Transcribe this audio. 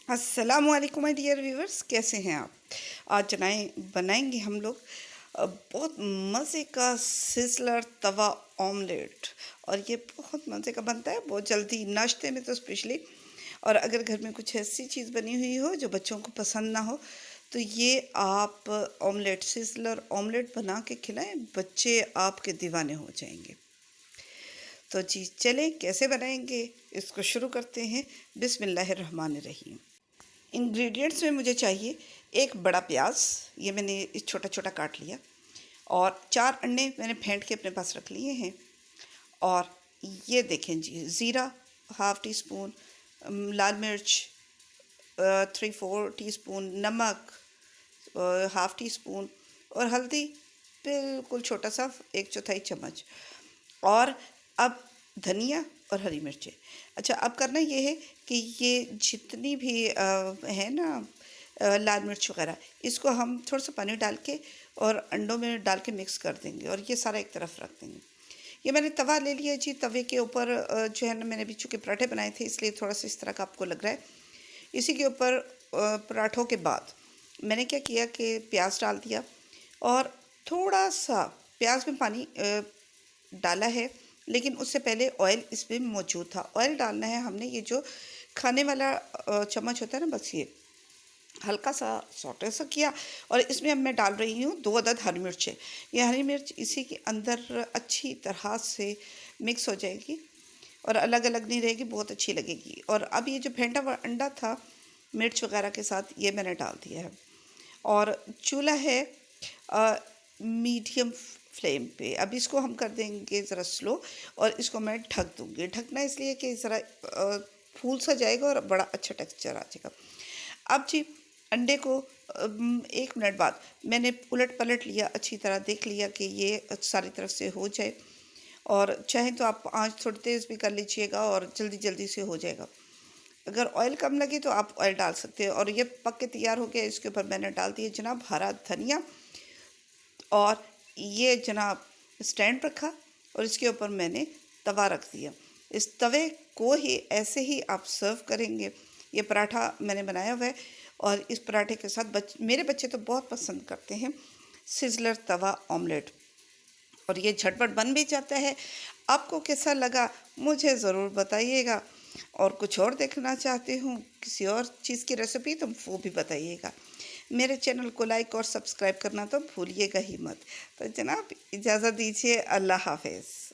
अस्सलामु अलैकुम my dear viewers, कैसे हैं आप। आज बनाएंगे हम लोग बहुत मज़े का सिजलर तवा ऑमलेट। और ये बहुत मज़े का बनता है, बहुत जल्दी, नाश्ते में तो स्पेशली। और अगर घर में कुछ ऐसी चीज़ बनी हुई हो जो बच्चों को पसंद ना हो, तो ये आप ऑमलेट, सिजलर ऑमलेट बना के खिलाएं, बच्चे आपके दीवाने हो जाएंगे। तो जी चलें, कैसे बनाएंगे इसको शुरू करते हैं। बिस्मिल्लाहिर्रहमानिर्रहीम। इंग्रेडिएंट्स में मुझे चाहिए एक बड़ा प्याज, ये मैंने इस छोटा छोटा काट लिया। और 4 अंडे मैंने फेंट के अपने पास रख लिए हैं। और ये देखें जी, ज़ीरा हाफ़ टी स्पून, लाल मिर्च 3-4 टीस्पून, नमक हाफ़ टी स्पून, और हल्दी बिल्कुल छोटा सा 1/4 चम्मच। और अब धनिया और हरी मिर्चें। अच्छा, अब करना ये है कि ये जितनी भी है ना लाल मिर्च वगैरह, इसको हम थोड़ा सा पानी डाल के और अंडों में डाल के मिक्स कर देंगे और ये सारा एक तरफ रख देंगे। ये मैंने तवा ले लिया जी। तवे के ऊपर जो है ना, मैंने भी चूँकि पराठे बनाए थे इसलिए थोड़ा सा इस तरह का आपको लग रहा है। इसी के ऊपर पराठों के बाद मैंने क्या किया कि प्याज डाल दिया, और थोड़ा सा प्याज में पानी डाला है, लेकिन उससे पहले ऑयल इसमें मौजूद था। ऑयल डालना है हमने, ये जो खाने वाला चम्मच होता है ना, बस ये हल्का सा सौटे सा किया। और इसमें अब मैं डाल रही हूँ 2 अदद हरी मिर्चें। ये हरी मिर्च इसी के अंदर अच्छी तरह से मिक्स हो जाएगी और अलग अलग नहीं रहेगी, बहुत अच्छी लगेगी। और अब ये जो फेंटा हुआ अंडा था मिर्च वगैरह के साथ, ये मैंने डाल दिया है। और चूल्हा है मीडियम फ्लेम पे। अब इसको हम कर देंगे ज़रा स्लो, और इसको मैं ढक दूँगी। ढकना इसलिए कि ज़रा फूल सा जाएगा और बड़ा अच्छा टेक्सचर आ जाएगा। अब जी, अंडे को 1 मिनट बाद मैंने उलट पलट लिया, अच्छी तरह देख लिया कि ये सारी तरफ से हो जाए। और चाहें तो आप आँच थोड़ी तेज़ भी कर लीजिएगा और जल्दी जल्दी से हो जाएगा। अगर ऑयल कम लगे तो आप ऑयल डाल सकते हैं। और ये पक के तैयार हो गया। इसके ऊपर मैंने डाल दिया जनाब हरा धनिया, और ये जनाब स्टैंड रखा, और इसके ऊपर मैंने तवा रख दिया। इस तवे को ही ऐसे ही आप सर्व करेंगे। ये पराठा मैंने बनाया हुआ है, और इस पराठे के साथ मेरे बच्चे तो बहुत पसंद करते हैं सिजलर तवा ऑमलेट। और ये झटपट बन भी जाता है। आपको कैसा लगा मुझे ज़रूर बताइएगा। और कुछ और देखना चाहते हूँ, किसी और चीज़ की रेसिपी, तो वो भी बताइएगा। मेरे चैनल को लाइक और सब्सक्राइब करना तो भूलिएगा ही मत। तो जनाब इजाज़त दीजिए, अल्लाह हाफ़िज़।